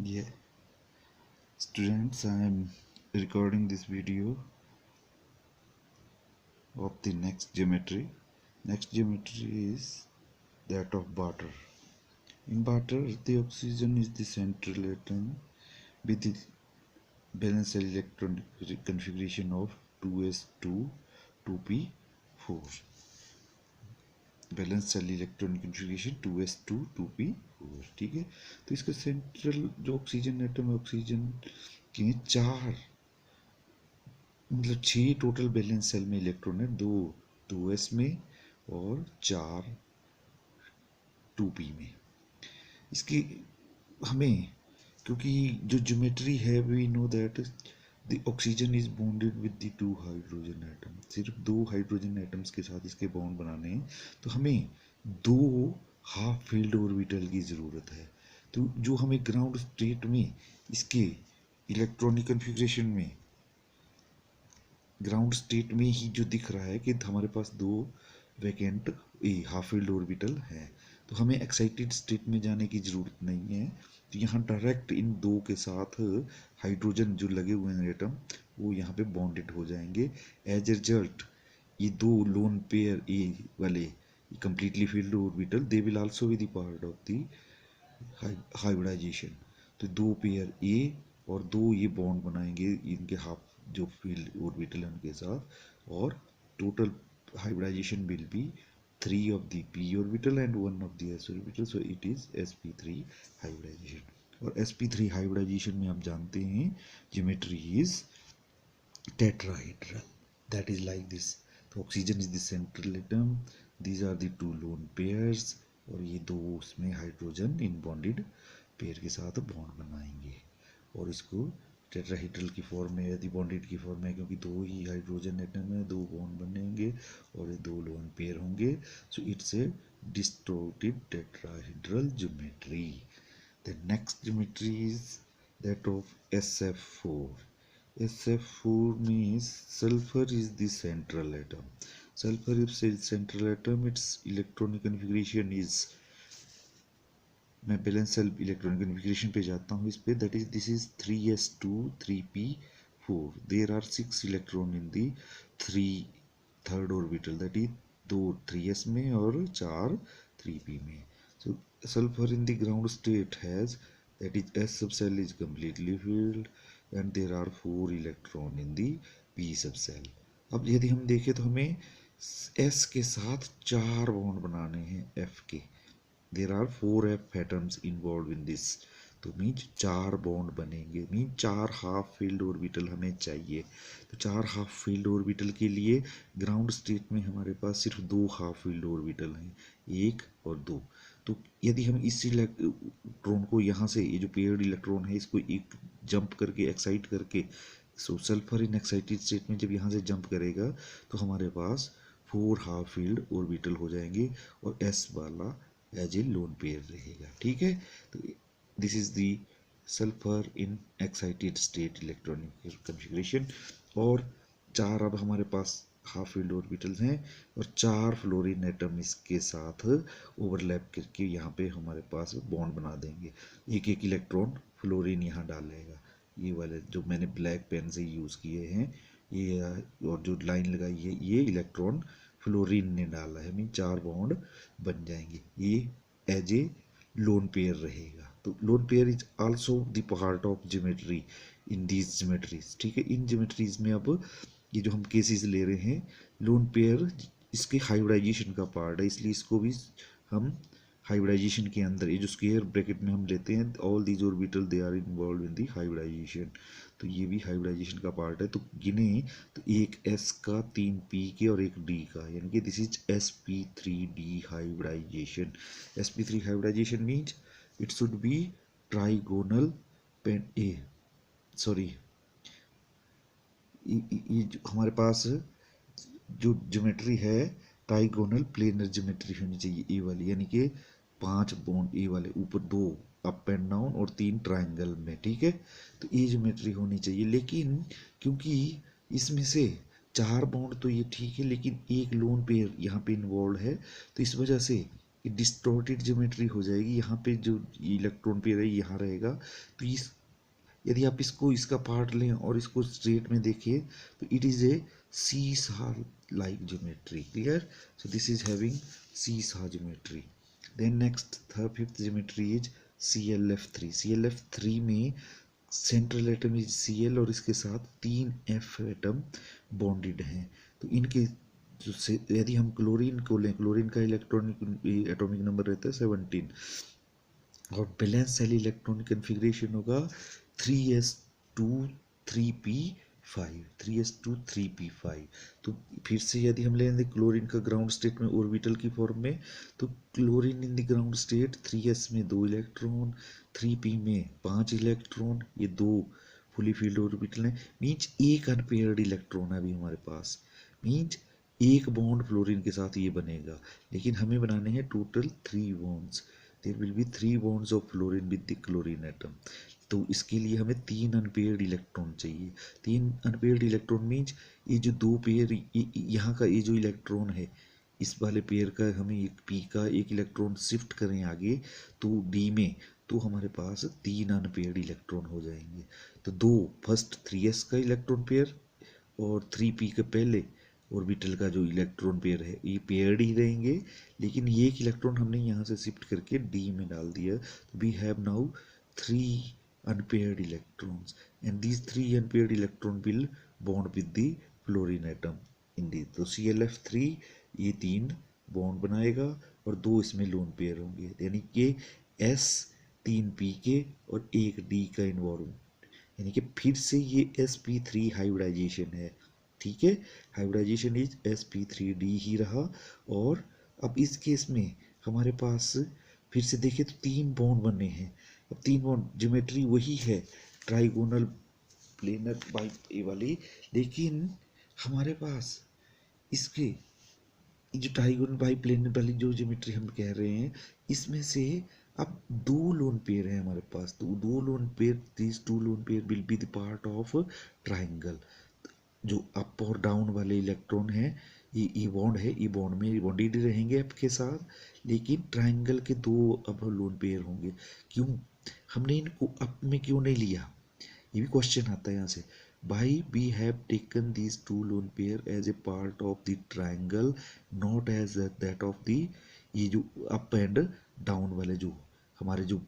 Yeah, students, I am recording this video of the next geometry. Next geometry is that of Barter. In Barter, the oxygen is the central atom with the valence cell electron configuration of 2s2 2p4. Balance cell electron configuration 2s2 2p4। ठीक है, तो इसका central जो oxygen atom है, oxygen के चार मतलब 6 total balance cell में इलेक्ट्रॉन है, दो एस में और 4 2p में। इसकी हमें क्योंकि जो ज्योमेट्री है we know that the oxygen is bonded with the 2 hydrogen atom, सिर्फ 2 हाइड्रोजन एटम्स के साथ इसके बॉन्ड बनाने हैं, तो हमें 2 हाफ फील्ड ऑर्बिटल की ज़रूरत है। तो जो हमें ग्राउंड स्टेट में इसके इलेक्ट्रॉनिक कन्फिग्रेशन में ग्राउंड स्टेट में ही जो दिख रहा है कि हमारे पास 2 वैकेंट हाफ फील्ड ऑर्बिटल है, तो हमें एक्साइटेड स्टेट में जाने की ज़रूरत नहीं है। तो यहाँ डायरेक्ट इन दो के साथ हाइड्रोजन जो लगे हुए हैं एटम वो यहाँ पे बॉन्डेड हो जाएंगे। एज ए रिजल्ट ये दो लोन पेयर ए वाले completely filled orbital they will also be the part of the hybridization. तो दो पेयर ए और दो ये बॉन्ड बनाएंगे इनके हाफ जो फील्ड ऑर्बिटल है उनके साथ, और total hybridization will be 3 of the p orbital and 1 of the s orbital, so it is sp3 hybridization। और sp3 hybridization में आप जानते हैं geometry is tetrahedral, that is like this। तो oxygen is the central atom, these are the two lone pairs, और ये दो उसमें हाइड्रोजन इन बॉन्डेड पेयर के साथ बॉन्ड बनाएंगे, और इसको टेट्राहेड्रल की फॉर्म में यदि बॉन्डेड की फॉर्म में, क्योंकि दो ही हाइड्रोजन एटम है, दो बॉन्ड बनेंगे और ये दो लोन पेयर होंगे, so it's a distorted tetrahedral geometry. The next geometry is that of SF4। SF4 means sulfur is the central atom. Sulfur is the central atom, its electronic configuration is, मैं valence shell electronic configuration पे जाता हूँ इस पे, that is this is 3s2 3p4। There are 6 electron in the third orbital, that is 2 3s में और 4 3p में। So sulphur in the ground state has, that is s sub shell is completely filled and there are 4 electron in the p sub shell. अब यदि हम देखें तो हमें s के साथ 4 बॉन्ड बनाने हैं f के, there are 4f atoms involved in this, तो मीन्स 4 बॉन्ड बनेंगे, मीन्स 4 हाफ फील्ड ऑर्बिटल हमें चाहिए। तो 4 हाफ फील्ड ऑर्बिटल के लिए ग्राउंड स्टेट में हमारे पास सिर्फ 2 हाफ फील्ड ऑर्बिटल हैं, 1 और 2। तो यदि हम इस इलेक्ट्रॉन को यहाँ से, ये जो पेयर्ड इलेक्ट्रॉन है, इसको एक जंप करके एक्साइट करके, सो सल्फर इन एक्साइटेड स्टेट में जब यहाँ से जंप करेगा तो हमारे पास 4 हाफ फील्ड ऑर्बिटल हो जाएंगे और s वाला एज ए लोन पेयर रहेगा। ठीक है, तो this is the sulphur in excited state electronic configuration. और 4 अब हमारे पास हाफ फील्ड ऑर्बिटल्स हैं और 4 फ्लोरीन एटम इसके साथ ओवरलैप करके यहाँ पे हमारे पास बॉन्ड बना देंगे। एक एक इलेक्ट्रॉन फ्लोरीन यहाँ डालेगा, ये वाले जो मैंने ब्लैक पेन से यूज़ किए हैं ये, और जो लाइन लगाई है ये इलेक्ट्रॉन फ्लोरीन ने डाला है, मीन 4 बॉन्ड बन जाएंगे, ये एज ए लोन पेयर रहेगा। तो lone pair is also the part of geometry in these geometries. ठीक है, इन ज्योमेट्रीज में अब ये जो हम केसेस ले रहे हैं, लोन पेयर इसके हाइब्रिडाइजेशन का पार्ट है, इसलिए इसको भी हम हाइब्रिडाइजेशन के अंदर, ये जो स्क्वायर ब्रैकेट में हम लेते हैं, all these orbital they are involve in the hybridization, तो ये भी हाइब्रिडाइजेशन का पार्ट है। तो गिने तो एक s का, 3 p के और एक d का, यानी कि this is sp3d hybridization. sp3 hybridization means it should be trigonal पेन ए, सॉरी ये हमारे पास जो ज्योमेट्री है ट्राइगोनल प्लेनर ज्योमेट्री होनी चाहिए ए वाली, यानी कि 5 बॉन्ड ए वाले, ऊपर 2 अप एंड डाउन और 3 ट्राइंगल में। ठीक है, तो ये ज्योमेट्री होनी चाहिए, लेकिन क्योंकि इसमें से 4 बॉन्ड तो ये ठीक है, लेकिन एक लोन पेयर यहाँ पे इन्वॉल्व है, तो इस वजह से ये डिस्टॉर्टेड ज्योमेट्री हो जाएगी। यहाँ पे जो इलेक्ट्रॉन पेयर है यहाँ रहेगा, तो इस यदि आप इसको इसका पार्ट लें और इसको स्ट्रेट में देखिए तो it is a seesaw like geometry. Clear? So this is having seesaw geometry. Then next fifth geometry is ClF3। ClF3 में सेंट्रल एटम इज Cl और इसके साथ 3 F एटम बॉन्डेड हैं। तो इनके जो से यदि हम क्लोरीन को लें, क्लोरीन का इलेक्ट्रॉनिक एटॉमिक नंबर रहता है 17 और बैलेंस सेल इलेक्ट्रॉनिक कन्फिग्रेशन होगा 3s2 3p5 3s2 3p5। तो फिर से यदि हम लेंगे क्लोरीन का ग्राउंड स्टेट में ऑर्बिटल की फॉर्म में, तो chlorine in the ground state 3s में 2 इलेक्ट्रॉन, 3p में 5 इलेक्ट्रॉन, ये 2 फुली फील्ड ऑर्बिटल हैं। मीन्स एक अनपेयर्ड इलेक्ट्रॉन है अभी हमारे पास। मीन्स एक बॉन्ड फ्लोरीन के साथ ये बनेगा, लेकिन हमें बनाने हैं total 3 bonds. There will be 3 bonds of fluorine with the chlorine atom. तो इसके लिए हमें 3 अनपेयर्ड इलेक्ट्रॉन चाहिए। 3 अनपेयर्ड इलेक्ट्रॉन मीन्स ये जो 2 पेयर यहाँ का ये जो इलेक्ट्रॉन है, इस वाले पेयर का हमें एक पी का एक इलेक्ट्रॉन शिफ्ट करें आगे तो डी में, तो हमारे पास 3 अनपेयर्ड इलेक्ट्रॉन हो जाएंगे। तो 2 फर्स्ट 3s का इलेक्ट्रॉन पेयर और 3p के पहले ऑर्बिटल का जो इलेक्ट्रॉन पेयर है ये पेयर्ड ही रहेंगे, लेकिन ये एक इलेक्ट्रॉन हमने यहाँ से शिफ्ट करके डी में डाल दिया। तो we have now 3 unpaired electrons and these 3 unpaired electron will bond with the fluorine atom in the। तो ClF3 ये 3 बॉन्ड बनाएगा और 2 इसमें लोन पेयर होंगे, यानी कि S 3p के और 1 D का इन्वॉल्वमेंट, यानी कि फिर से ये sp3 हाइब्रिडाइजेशन है। ठीक है, हाइब्रिडाइजेशन इज sp3d ही रहा। और अब इस केस में हमारे पास फिर से देखें तो 3 बॉन्ड बने हैं। अब 3 बॉन्ड ज्योमेट्री वही है, ट्राइगोनल प्लेनर बाई ए वाली, लेकिन हमारे पास इसके जो ट्राइगोनल बाई प्लेनर वाली जो ज्योमेट्री हम कह रहे हैं, इसमें से अब 2 लोन पेयर है हमारे पास। तो 2 lone pair, this 2 lone pair will be the part of triangle. जो अप और डाउन वाले इलेक्ट्रॉन हैं, ये बॉन्ड है, ये बॉन्ड में बॉन्डेड रहेंगे अप के साथ, लेकिन ट्राइंगल के 2 अब लोन पेयर होंगे। क्यों हमने इनको अप में क्यों नहीं लिया, ये भी क्वेश्चन आता है यहाँ से। Why we have taken these 2 lone pair as a part of the triangle, not as that of the ये जो अप एंड डाउन वाले जो हमारे जो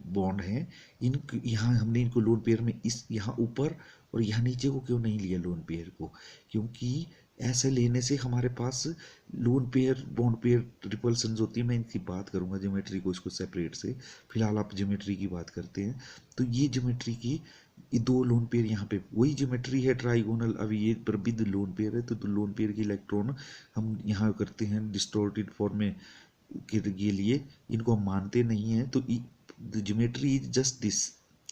बॉन्ड हैं, इन यहाँ हमने इनको लोन पेयर में इस यहाँ ऊपर और यहाँ नीचे को क्यों नहीं लिया लोन पेयर को, क्योंकि ऐसे लेने से हमारे पास लोन पेयर बॉन्ड पेयर रिपल्सन्स होती है। मैं इनकी बात करूंगा ज्योमेट्री को, इसको सेपरेट से, फिलहाल आप ज्योमेट्री की बात करते हैं। तो ये ज्योमेट्री की ये 2 लोन पेयर यहाँ पे वही ज्योमेट्री है ट्राइगोनल, अभी ये पर विद लोन पेयर है। तो लोन पेयर के इलेक्ट्रॉन हम यहाँ करते हैं डिस्टॉर्टेड फॉर्म में के लिए, इनको हम मानते नहीं हैं। तो geometry is just this,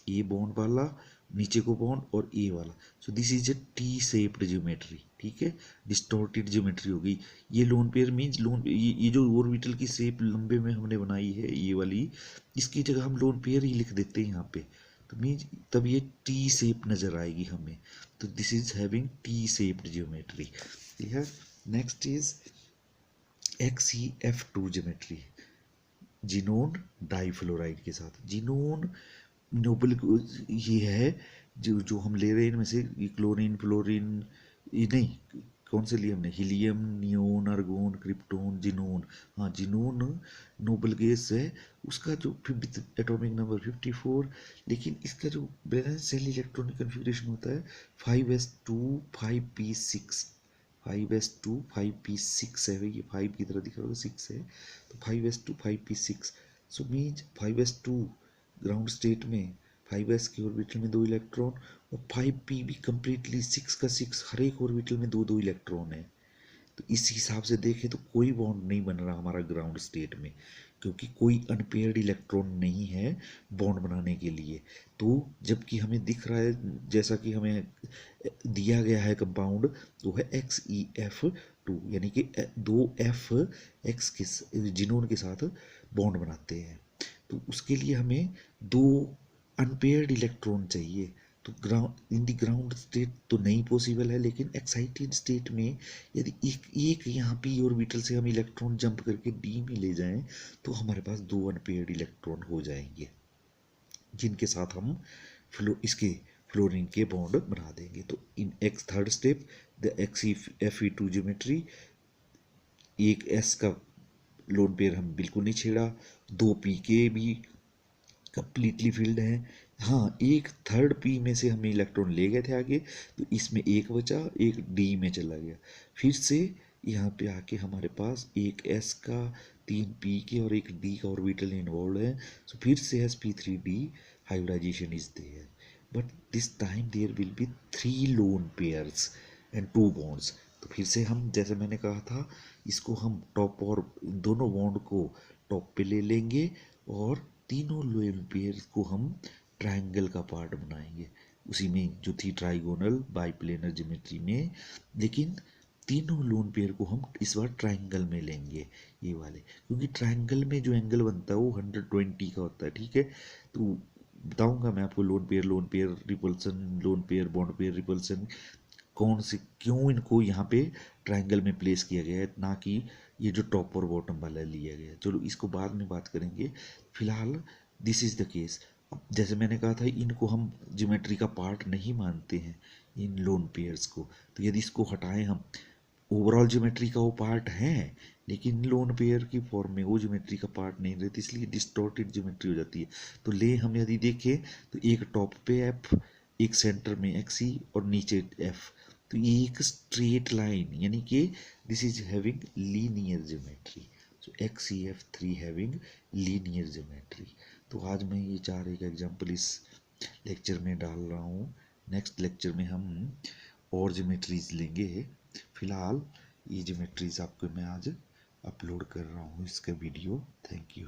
a bond वाला नीचे को बॉन्ड और ए वाला। सो this is A T shaped geometry. ठीक है, डिस्टॉर्टेड ज्योमेट्री हो गई। ये लोन पेयर मीन्स लोन, ये जो ऑर्बिटल की शेप लंबे में हमने बनाई है ये वाली, इसकी जगह हम लोन पेयर ही लिख देते हैं यहाँ पे। तो मीन्स तब ये टी शेप नजर आएगी हमें। तो this is having T shaped geometry. ठीक है, next is XeF2 geometry, xenon difluoride के साथ। जिनोन नोबल ये है जो जो हम ले रहे हैं इनमें से, क्लोरीन फ्लोरीन, ये नहीं, कौन से लिए हमने, helium, neon, argon, krypton, xenon. हाँ, जिनोन नोबल गैस है, उसका जो एटॉमिक नंबर 54, लेकिन इसका जो बैलेंस सेल इलेक्ट्रॉनिक कन्फिग्रेशन होता है 5s2 5p6 5s2 5p6 है। ये 5 की तरह दिख रहा होगा, 6 है, तो 5s2 5p6। So means 5s2 ground state में 5s के ऑर्बिटल में 2 इलेक्ट्रॉन और 5p भी कम्प्लीटली 6 का 6 हर एक ऑर्बिटल में 2 इलेक्ट्रॉन है। तो इस हिसाब से देखें तो कोई बॉन्ड नहीं बन रहा हमारा ग्राउंड स्टेट में, क्योंकि कोई अनपेयर्ड इलेक्ट्रॉन नहीं है बॉन्ड बनाने के लिए। तो जबकि हमें दिख रहा है, जैसा कि हमें दिया गया है कंपाउंड, वो है XeF2, यानी कि 2F X के जिनोन के साथ बॉन्ड बनाते हैं। तो उसके लिए हमें 2 अनपेयर्ड इलेक्ट्रॉन चाहिए। तो ground in the ground state तो नहीं पॉसिबल है, लेकिन एक्साइटेड स्टेट में यदि एक यहाँ पी ऑर्बिटल से हम इलेक्ट्रॉन जंप करके डी में ले जाएं तो हमारे पास दो अनपेयर्ड इलेक्ट्रॉन हो जाएंगे, जिनके साथ हम इसके फ्लोरीन के बॉन्ड बना देंगे। तो इन X third step the Fe2 geometry, एक एस का लोन पेयर हम बिल्कुल नहीं छेड़ा, दो पी के भी कंप्लीटली फिल्ड है। हाँ, एक थर्ड पी में से हमें इलेक्ट्रॉन ले गए थे आगे, तो इसमें एक बचा, एक डी में चला गया। फिर से यहाँ पे आके हमारे पास एक एस का, तीन पी के और एक डी का ऑर्बिटल इन्वॉल्व है। सो फिर से sp3d hybridization is there, but this time there will be 3 lone pairs and 2 bonds. तो फिर से हम, जैसे मैंने कहा था, इसको हम टॉप और दोनों बॉन्ड को टॉप पे ले लेंगे और तीनों लोन पेयर को हम ट्रायंगल का पार्ट बनाएंगे, उसी में जो थी ट्राइगोनल बाइप्लेनर ज्योमेट्री में, लेकिन तीनों लोन पेयर को हम इस बार ट्रायंगल में लेंगे, ये वाले, क्योंकि ट्रायंगल में जो एंगल बनता है वो 120 का होता है। ठीक है, तो बताऊंगा मैं आपको lone pair repulsion, lone pair bond pair repulsion, कौन से क्यों इनको यहाँ पे ट्रायंगल में प्लेस किया गया है, ना कि ये जो टॉप और बॉटम वाला लिया गया है। चलो इसको बाद में बात करेंगे, फिलहाल दिस इज़ द केस। अब जैसे मैंने कहा था, इनको हम ज्योमेट्री का पार्ट नहीं मानते हैं, इन लोन पेयर्स को, तो यदि इसको हटाएं हम, ओवरऑल ज्योमेट्री का वो पार्ट है, लेकिन लोन पेयर की फॉर्म में वो ज्योमेट्री का पार्ट नहीं रहती, इसलिए डिस्टॉर्टेड ज्योमेट्री हो जाती है। तो ले हम यदि देखें तो एक टॉप पे एफ, एक सेंटर में एक्सी और नीचे एफ, तो ये एक स्ट्रेट लाइन, यानी कि this is having linear geometry. So XCF3 having linear geometry. तो आज मैं ये चार एक एग्जांपल इस लेक्चर में डाल रहा हूँ। नेक्स्ट लेक्चर में हम और ज्योमेट्रीज लेंगे। फिलहाल ये ज्योमेट्रीज आपको मैं आज अपलोड कर रहा हूँ इसका वीडियो। Thank you.